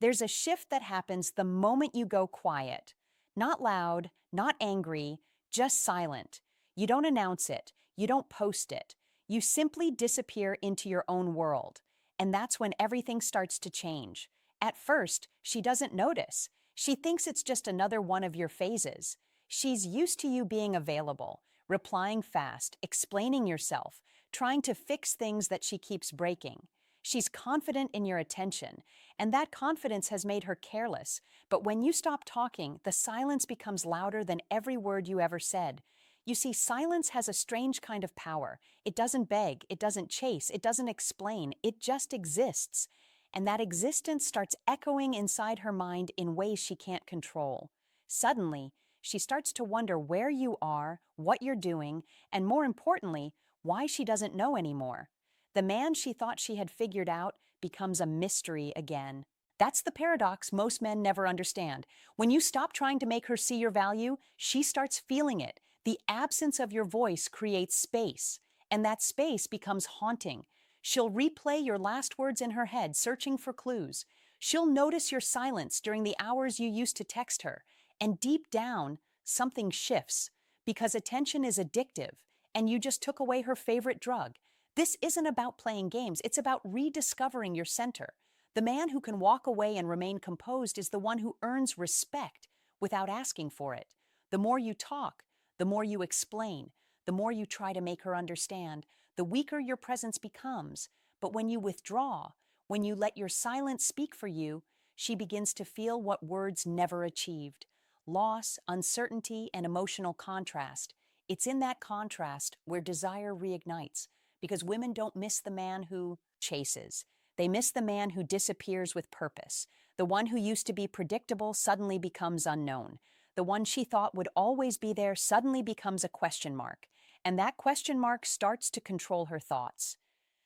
There's a shift that happens the moment you go quiet. Not loud, not angry, just silent. You don't announce it, you don't post it. You simply disappear into your own world. And that's when everything starts to change. At first, she doesn't notice. She thinks it's just another one of your phases. She's used to you being available, replying fast, explaining yourself, trying to fix things that she keeps breaking. She's confident in your attention, and that confidence has made her careless. But when you stop talking, the silence becomes louder than every word you ever said. You see, silence has a strange kind of power. It doesn't beg, it doesn't chase, it doesn't explain, it just exists. And that existence starts echoing inside her mind in ways she can't control. Suddenly, she starts to wonder where you are, what you're doing, and more importantly, why she doesn't know anymore. The man she thought she had figured out becomes a mystery again. That's the paradox most men never understand. When you stop trying to make her see your value, she starts feeling it. The absence of your voice creates space, and that space becomes haunting. She'll replay your last words in her head, searching for clues. She'll notice your silence during the hours you used to text her, and deep down, something shifts, because attention is addictive, and you just took away her favorite drug. This isn't about playing games, it's about rediscovering your center. The man who can walk away and remain composed is the one who earns respect without asking for it. The more you talk, the more you explain, the more you try to make her understand, the weaker your presence becomes. But when you withdraw, when you let your silence speak for you, she begins to feel what words never achieved: loss, uncertainty, and emotional contrast. It's in that contrast where desire reignites, because women don't miss the man who chases. They miss the man who disappears with purpose. The one who used to be predictable suddenly becomes unknown. The one she thought would always be there suddenly becomes a question mark, and that question mark starts to control her thoughts.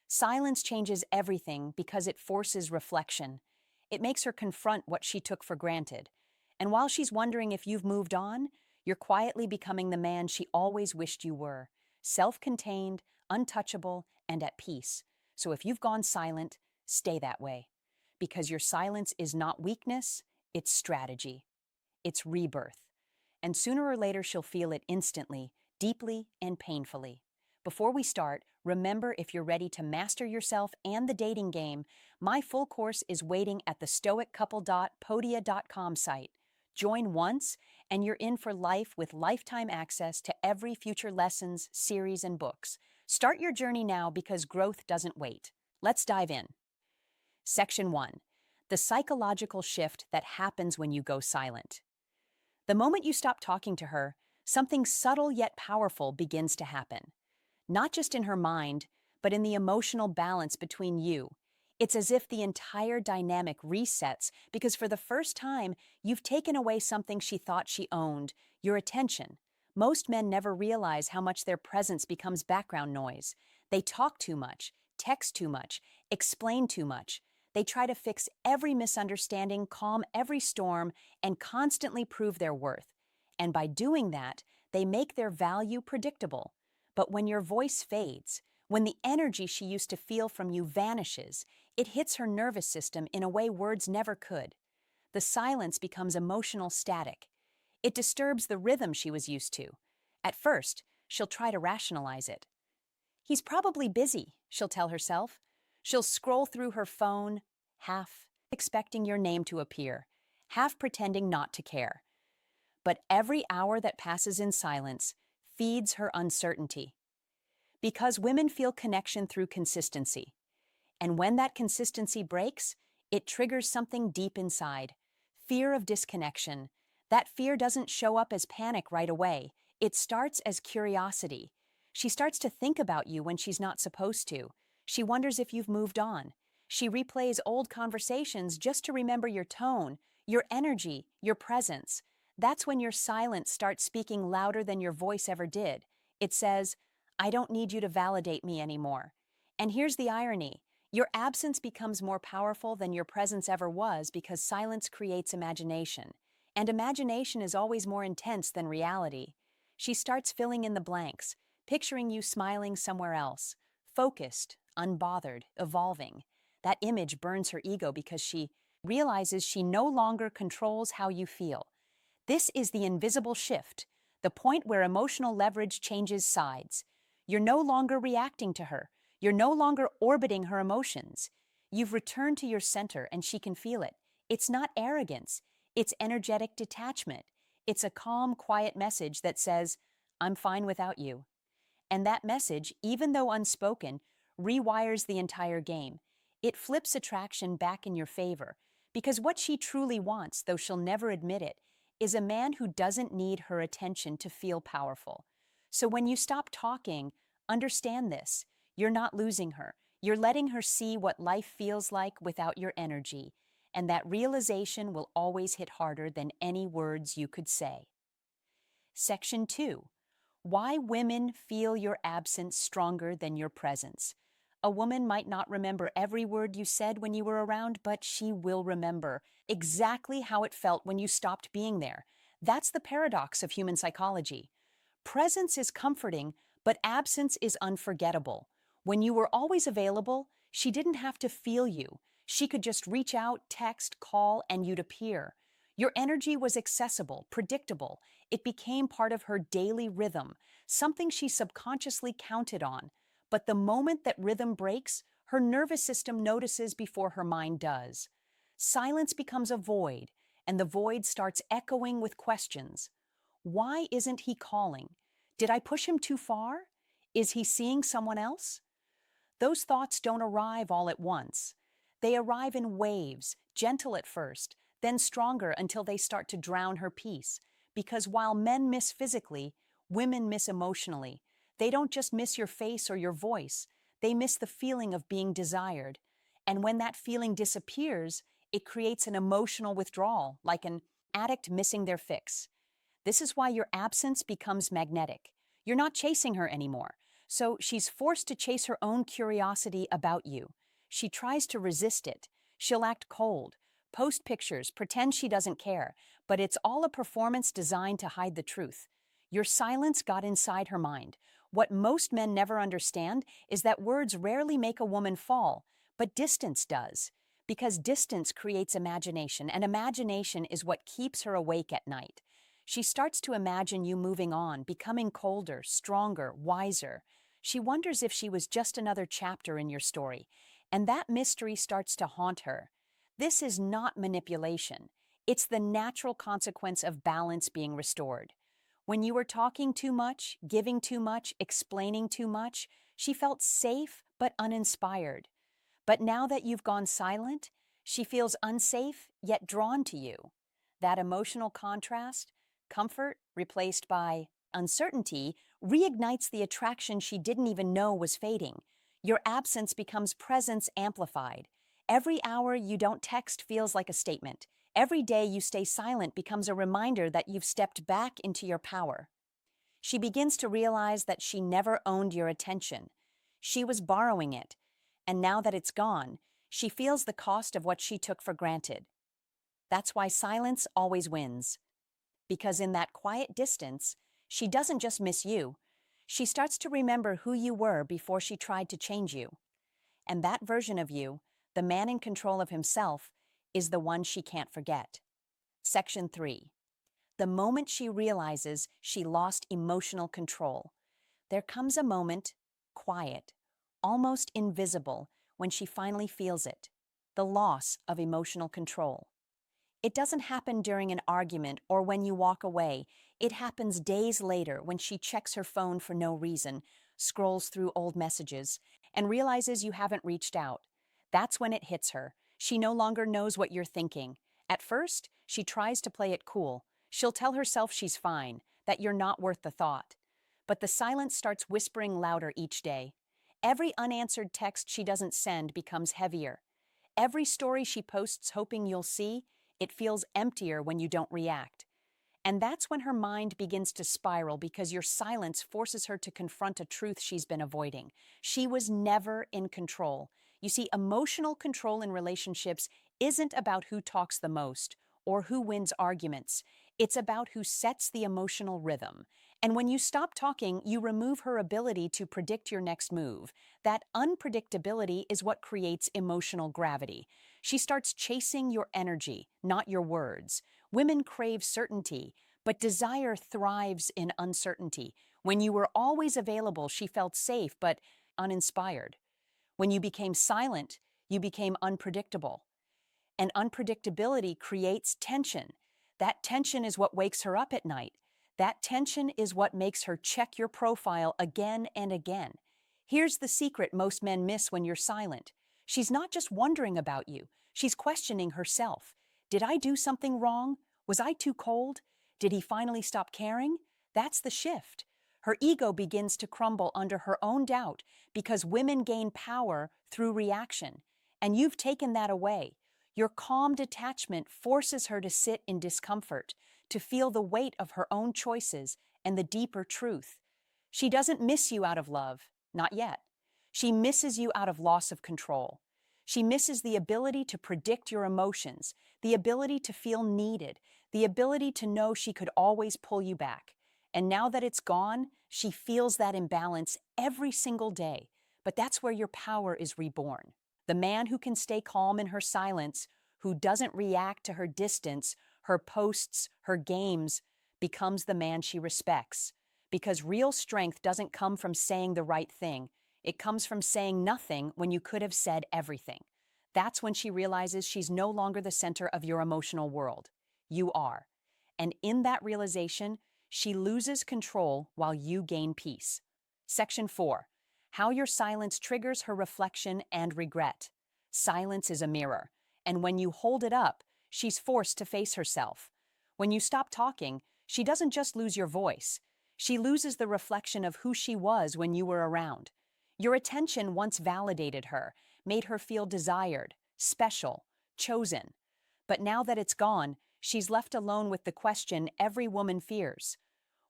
Silence changes everything because it forces reflection. It makes her confront what she took for granted. And while she's wondering if you've moved on, you're quietly becoming the man she always wished you were: self-contained, untouchable, and at peace. So if you've gone silent, stay that way. Because your silence is not weakness, it's strategy. It's rebirth. And sooner or later she'll feel it instantly, deeply, and painfully. Before we start, remember, if you're ready to master yourself and the dating game, my full course is waiting at the stoiccouple.podia.com site. Join once, and you're in for life with lifetime access to every future lessons, series, and books. Start your journey now, because growth doesn't wait. Let's dive in. Section 1. The psychological shift that happens when you go silent. The moment you stop talking to her, something subtle yet powerful begins to happen. Not just in her mind, but in the emotional balance between you. It's as if the entire dynamic resets, because for the first time, you've taken away something she thought she owned: your attention. Most men never realize how much their presence becomes background noise. They talk too much, text too much, explain too much. They try to fix every misunderstanding, calm every storm, and constantly prove their worth. And by doing that, they make their value predictable. But when your voice fades, when the energy she used to feel from you vanishes, it hits her nervous system in a way words never could. The silence becomes emotional static. It disturbs the rhythm she was used to. At first, she'll try to rationalize it. "He's probably busy," she'll tell herself. She'll scroll through her phone, half expecting your name to appear, half pretending not to care. But every hour that passes in silence feeds her uncertainty. Because women feel connection through consistency. And when that consistency breaks, it triggers something deep inside: fear of disconnection. That fear doesn't show up as panic right away. It starts as curiosity. She starts to think about you when she's not supposed to. She wonders if you've moved on. She replays old conversations just to remember your tone, your energy, your presence. That's when your silence starts speaking louder than your voice ever did. It says, "I don't need you to validate me anymore." And here's the irony: your absence becomes more powerful than your presence ever was, because silence creates imagination. And imagination is always more intense than reality. She starts filling in the blanks, picturing you smiling somewhere else, focused, unbothered, evolving. That image burns her ego because she Realizes she no longer controls how you feel. This is the invisible shift, the point where emotional leverage changes sides. You're no longer reacting to her. You're no longer orbiting her emotions. You've returned to your center and she can feel it. It's not arrogance. It's energetic detachment. It's a calm, quiet message that says, I'm fine without you. And that message, even though unspoken, rewires the entire game. It flips attraction back in your favor. Because what she truly wants, though she'll never admit it, is a man who doesn't need her attention to feel powerful. So when you stop talking, understand this. You're not losing her. You're letting her see what life feels like without your energy. And that realization will always hit harder than any words you could say. Section 2. Why women feel your absence stronger than your presence. A woman might not remember every word you said when you were around, but she will remember exactly how it felt when you stopped being there. That's the paradox of human psychology. Presence is comforting, but absence is unforgettable. When you were always available, she didn't have to feel you. She could just reach out, text, call, and you'd appear. Your energy was accessible, predictable. It became part of her daily rhythm, something she subconsciously counted on. But the moment that rhythm breaks, her nervous system notices before her mind does. Silence becomes a void, and the void starts echoing with questions. Why isn't he calling? Did I push him too far? Is he seeing someone else? Those thoughts don't arrive all at once. They arrive in waves, gentle at first, then stronger until they start to drown her peace. Because while men miss physically, women miss emotionally. They don't just miss your face or your voice, they miss the feeling of being desired. And when that feeling disappears, it creates an emotional withdrawal, like an addict missing their fix. This is why your absence becomes magnetic. You're not chasing her anymore. So she's forced to chase her own curiosity about you. She tries to resist it. She'll act cold, post pictures, pretend she doesn't care, but it's all a performance designed to hide the truth. Your silence got inside her mind. What most men never understand is that words rarely make a woman fall, but distance does. Because distance creates imagination, and imagination is what keeps her awake at night. She starts to imagine you moving on, becoming colder, stronger, wiser. She wonders if she was just another chapter in your story, and that mystery starts to haunt her. This is not manipulation. It's the natural consequence of balance being restored. When you were talking too much, giving too much, explaining too much, she felt safe but uninspired. But now that you've gone silent, she feels unsafe yet drawn to you. That emotional contrast, comfort replaced by uncertainty, reignites the attraction she didn't even know was fading. Your absence becomes presence amplified. Every hour you don't text feels like a statement. Every day you stay silent becomes a reminder that you've stepped back into your power. She begins to realize that she never owned your attention. She was borrowing it, and now that it's gone, she feels the cost of what she took for granted. That's why silence always wins. Because in that quiet distance, she doesn't just miss you. She starts to remember who you were before she tried to change you. And that version of you, the man in control of himself, is the one she can't forget. Section 3. The moment she realizes she lost emotional control. There comes a moment, quiet, almost invisible, when she finally feels it. The loss of emotional control. It doesn't happen during an argument or when you walk away. It happens days later when she checks her phone for no reason, scrolls through old messages, and realizes you haven't reached out. That's when it hits her. She no longer knows what you're thinking. At first, she tries to play it cool. She'll tell herself she's fine, that you're not worth the thought. But the silence starts whispering louder each day. Every unanswered text she doesn't send becomes heavier. Every story she posts hoping you'll see, it feels emptier when you don't react. And that's when her mind begins to spiral because your silence forces her to confront a truth she's been avoiding. She was never in control. You see, emotional control in relationships isn't about who talks the most or who wins arguments. It's about who sets the emotional rhythm. And when you stop talking, you remove her ability to predict your next move. That unpredictability is what creates emotional gravity. She starts chasing your energy, not your words. Women crave certainty, but desire thrives in uncertainty. When you were always available, she felt safe but uninspired. When you became silent, you became unpredictable. And unpredictability creates tension. That tension is what wakes her up at night. That tension is what makes her check your profile again and again. Here's the secret most men miss when you're silent. She's not just wondering about you, she's questioning herself. Did I do something wrong? Was I too cold? Did he finally stop caring? That's the shift. Her ego begins to crumble under her own doubt because women gain power through reaction. And you've taken that away. Your calm detachment forces her to sit in discomfort, to feel the weight of her own choices and the deeper truth. She doesn't miss you out of love, not yet. She misses you out of loss of control. She misses the ability to predict your emotions, the ability to feel needed, the ability to know she could always pull you back. And now that it's gone, she feels that imbalance every single day. But that's where your power is reborn. The man who can stay calm in her silence, who doesn't react to her distance, her posts, her games, becomes the man she respects. Because real strength doesn't come from saying the right thing. It comes from saying nothing when you could have said everything. That's when she realizes she's no longer the center of your emotional world. You are. And in that realization, she loses control while you gain peace. Section 4. How your silence triggers her reflection and regret. Silence is a mirror, and when you hold it up, she's forced to face herself. When you stop talking, she doesn't just lose your voice. She loses the reflection of who she was when you were around. Your attention once validated her, made her feel desired, special, chosen. But now that it's gone, she's left alone with the question every woman fears.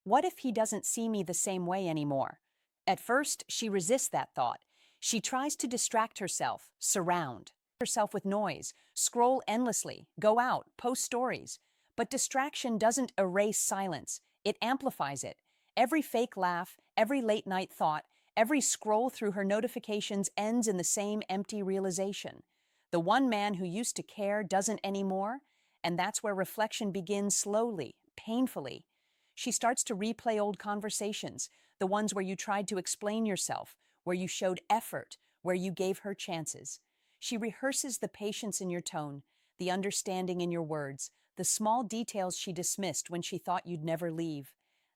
What if he doesn't see me the same way anymore? At first, she resists that thought. She tries to distract herself, surround herself with noise, scroll endlessly, go out, post stories. But distraction doesn't erase silence, it amplifies it. Every fake laugh, every late night thought, every scroll through her notifications ends in the same empty realization. The one man who used to care doesn't anymore, and that's where reflection begins slowly, painfully. She starts to replay old conversations, the ones where you tried to explain yourself, where you showed effort, where you gave her chances. She rehearses the patience in your tone, the understanding in your words, the small details she dismissed when she thought you'd never leave.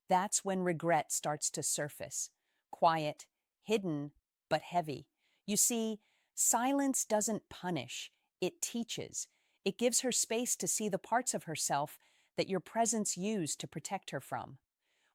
That's when regret starts to surface. Quiet, hidden, but heavy. You see, silence doesn't punish, it teaches. It gives her space to see the parts of herself that your presence used to protect her from.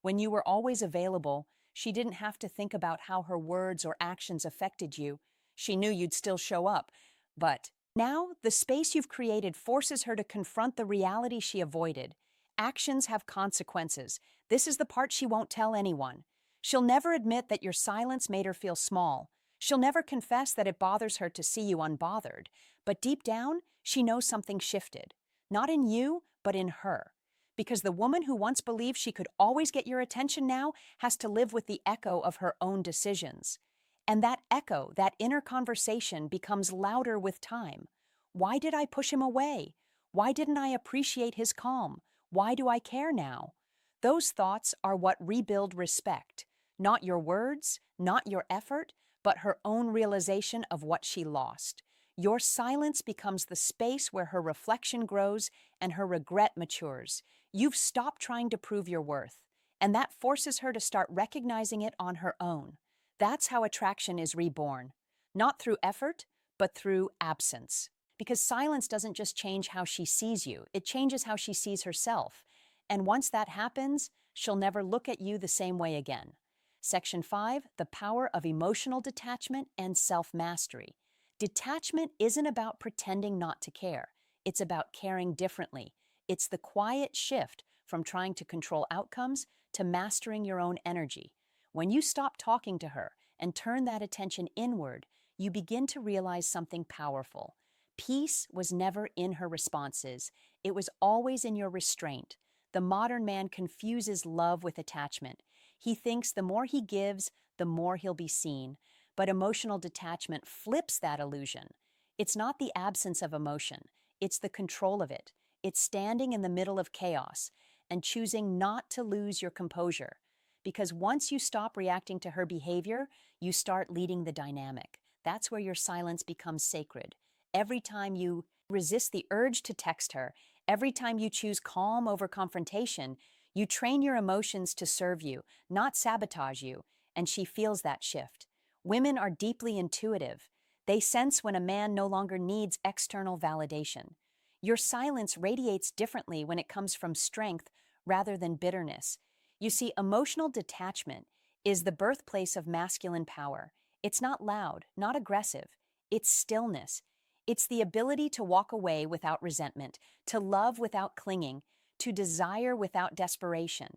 When you were always available, she didn't have to think about how her words or actions affected you. She knew you'd still show up. But now, the space you've created forces her to confront the reality she avoided. Actions have consequences. This is the part she won't tell anyone. She'll never admit that your silence made her feel small. She'll never confess that it bothers her to see you unbothered. But deep down, she knows something shifted. Not in you, but in her. Because the woman who once believed she could always get your attention now has to live with the echo of her own decisions. And that echo, that inner conversation, becomes louder with time. Why did I push him away? Why didn't I appreciate his calm? Why do I care now? Those thoughts are what rebuild respect. Not your words, not your effort, but her own realization of what she lost. Your silence becomes the space where her reflection grows and her regret matures. You've stopped trying to prove your worth, and that forces her to start recognizing it on her own. That's how attraction is reborn. Not through effort, but through absence. Because silence doesn't just change how she sees you, it changes how she sees herself. And once that happens, she'll never look at you the same way again. Section 5, the power of emotional detachment and self-mastery. Detachment isn't about pretending not to care. It's about caring differently. It's the quiet shift from trying to control outcomes to mastering your own energy. When you stop talking to her and turn that attention inward, you begin to realize something powerful. Peace was never in her responses. It was always in your restraint. The modern man confuses love with attachment. He thinks the more he gives, the more he'll be seen. But emotional detachment flips that illusion. It's not the absence of emotion, it's the control of it. It's standing in the middle of chaos and choosing not to lose your composure. Because once you stop reacting to her behavior, you start leading the dynamic. That's where your silence becomes sacred. Every time you resist the urge to text her, every time you choose calm over confrontation, you train your emotions to serve you, not sabotage you, and she feels that shift. Women are deeply intuitive. They sense when a man no longer needs external validation. Your silence radiates differently when it comes from strength rather than bitterness. You see, emotional detachment is the birthplace of masculine power. It's not loud, not aggressive. It's stillness. It's the ability to walk away without resentment, to love without clinging, to desire without desperation.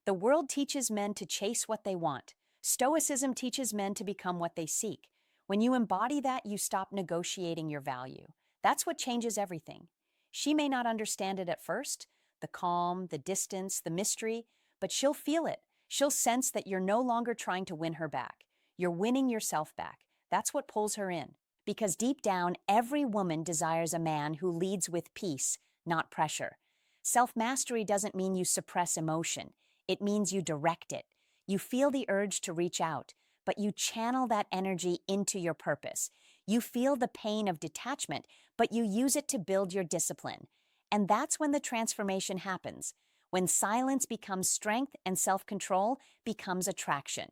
The world teaches men to chase what they want. Stoicism teaches men to become what they seek. When you embody that, you stop negotiating your value. That's what changes everything. She may not understand it at first, the calm, the distance, the mystery, but she'll feel it. She'll sense that you're no longer trying to win her back. You're winning yourself back. That's what pulls her in. Because deep down, every woman desires a man who leads with peace, not pressure. Self-mastery doesn't mean you suppress emotion. It means you direct it. You feel the urge to reach out, but you channel that energy into your purpose. You feel the pain of detachment, but you use it to build your discipline. And that's when the transformation happens, when silence becomes strength and self-control becomes attraction.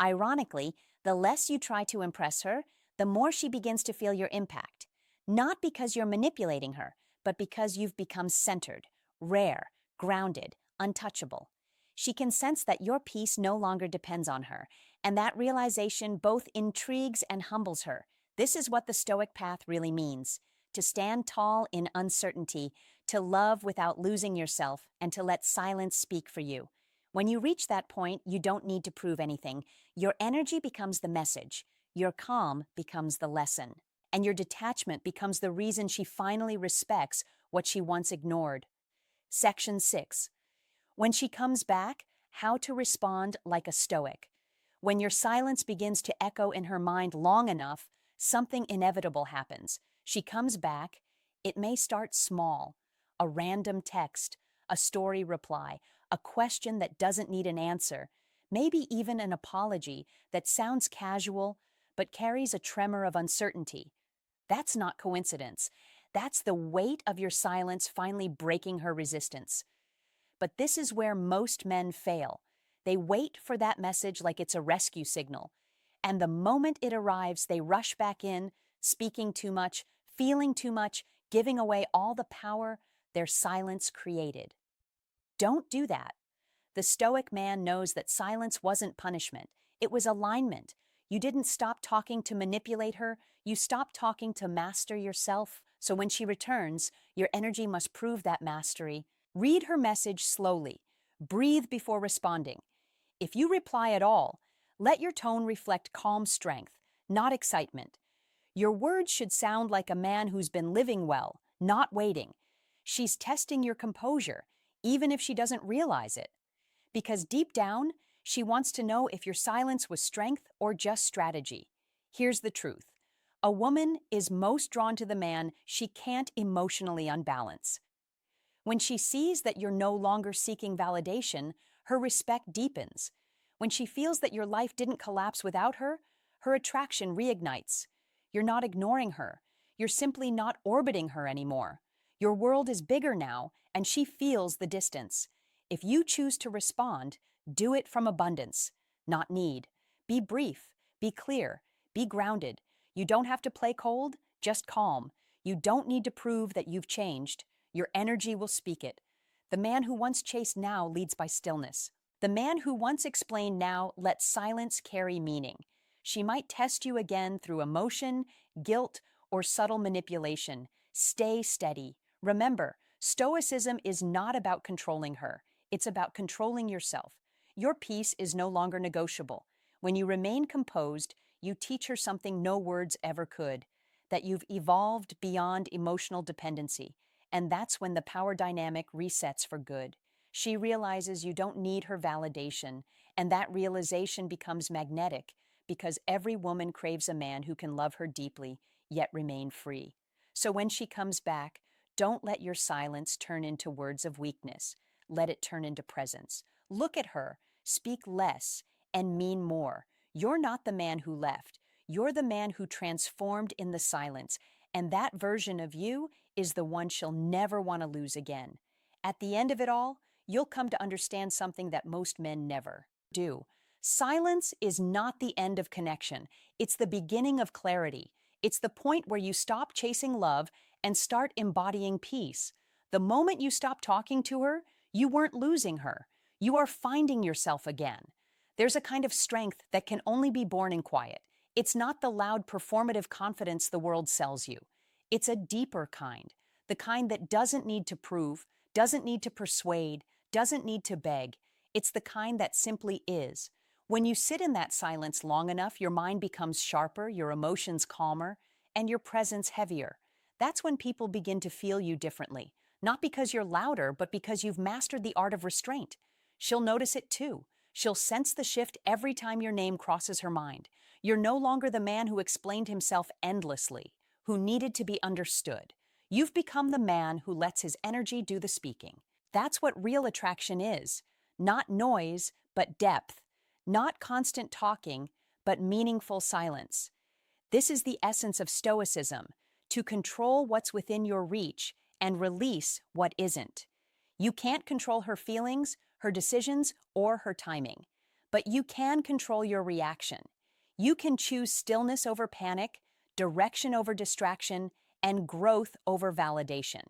Ironically, the less you try to impress her, the more she begins to feel your impact. Not because you're manipulating her, but because you've become centered, rare, grounded, untouchable. She can sense that your peace no longer depends on her, and that realization both intrigues and humbles her. This is what the Stoic path really means: to stand tall in uncertainty, to love without losing yourself, and to let silence speak for you. When you reach that point, you don't need to prove anything. Your energy becomes the message, your calm becomes the lesson, and your detachment becomes the reason she finally respects what she once ignored. Section 6. When she comes back, how to respond like a Stoic. When your silence begins to echo in her mind long enough, something inevitable happens. She comes back. It may start small: a random text, a story reply, a question that doesn't need an answer, maybe even an apology that sounds casual but carries a tremor of uncertainty. That's not coincidence. That's the weight of your silence finally breaking her resistance. But this is where most men fail. They wait for that message like it's a rescue signal. And the moment it arrives, they rush back in, speaking too much, feeling too much, giving away all the power their silence created. Don't do that. The Stoic man knows that silence wasn't punishment. It was alignment. You didn't stop talking to manipulate her. You stopped talking to master yourself. So when she returns, your energy must prove that mastery. Read her message slowly. Breathe before responding. If you reply at all, let your tone reflect calm strength, not excitement. Your words should sound like a man who's been living well, not waiting. She's testing your composure, even if she doesn't realize it. Because deep down, she wants to know if your silence was strength or just strategy. Here's the truth. A woman is most drawn to the man she can't emotionally unbalance. When she sees that you're no longer seeking validation, her respect deepens. When she feels that your life didn't collapse without her, her attraction reignites. You're not ignoring her. You're simply not orbiting her anymore. Your world is bigger now, and she feels the distance. If you choose to respond, do it from abundance, not need. Be brief, be clear, be grounded. You don't have to play cold, just calm. You don't need to prove that you've changed. Your energy will speak it. The man who once chased now leads by stillness. The man who once explained now lets silence carry meaning. She might test you again through emotion, guilt, or subtle manipulation. Stay steady. Remember, Stoicism is not about controlling her. It's about controlling yourself. Your peace is no longer negotiable. When you remain composed, you teach her something no words ever could: that you've evolved beyond emotional dependency. And that's when the power dynamic resets for good. She realizes you don't need her validation, and that realization becomes magnetic because every woman craves a man who can love her deeply, yet remain free. So when she comes back, don't let your silence turn into words of weakness. Let it turn into presence. Look at her, speak less, and mean more. You're not the man who left. You're the man who transformed in the silence, and that version of you is the one she'll never want to lose again. At the end of it all, you'll come to understand something that most men never do. Silence is not the end of connection. It's the beginning of clarity. It's the point where you stop chasing love and start embodying peace. The moment you stop talking to her, you weren't losing her. You are finding yourself again. There's a kind of strength that can only be born in quiet. It's not the loud performative confidence the world sells you. It's a deeper kind, the kind that doesn't need to prove, doesn't need to persuade, doesn't need to beg. It's the kind that simply is. When you sit in that silence long enough, your mind becomes sharper, your emotions calmer, and your presence heavier. That's when people begin to feel you differently, not because you're louder, but because you've mastered the art of restraint. She'll notice it too. She'll sense the shift every time your name crosses her mind. You're no longer the man who explained himself endlessly, who needed to be understood. You've become the man who lets his energy do the speaking. That's what real attraction is. Not noise, but depth. Not constant talking, but meaningful silence. This is the essence of Stoicism, to control what's within your reach and release what isn't. You can't control her feelings, her decisions, or her timing, but you can control your reaction. You can choose stillness over panic, direction over distraction, and growth over validation.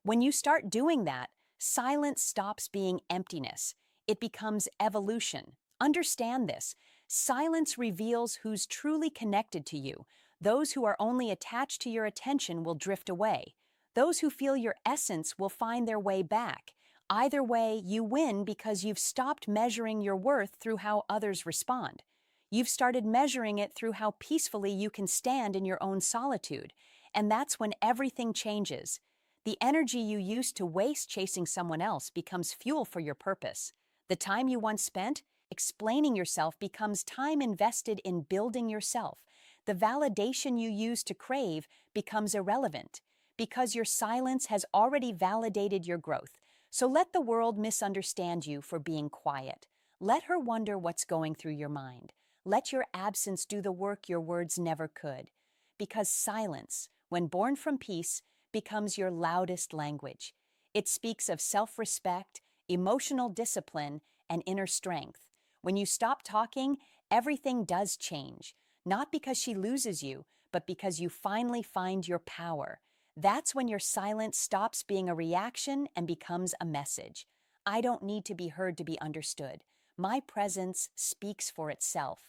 When you start doing that, silence stops being emptiness. It becomes evolution. Understand this. Silence reveals who's truly connected to you. Those who are only attached to your attention will drift away. Those who feel your essence will find their way back. Either way, you win because you've stopped measuring your worth through how others respond. You've started measuring it through how peacefully you can stand in your own solitude. And that's when everything changes. The energy you used to waste chasing someone else becomes fuel for your purpose. The time you once spent explaining yourself becomes time invested in building yourself. The validation you used to crave becomes irrelevant because your silence has already validated your growth. So let the world misunderstand you for being quiet. Let her wonder what's going through your mind. Let your absence do the work your words never could. Because silence, when born from peace, becomes your loudest language. It speaks of self-respect, emotional discipline, and inner strength. When you stop talking, everything does change. Not because she loses you, but because you finally find your power. That's when your silence stops being a reaction and becomes a message. I don't need to be heard to be understood. My presence speaks for itself.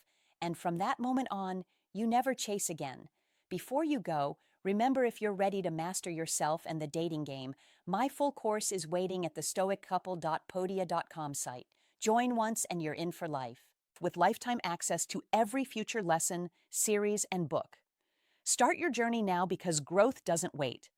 And from that moment on, you never chase again. Before you go, remember, if you're ready to master yourself and the dating game, my full course is waiting at the stoiccouple.podia.com site. Join once and you're in for life, with lifetime access to every future lesson, series, and book. Start your journey now because growth doesn't wait.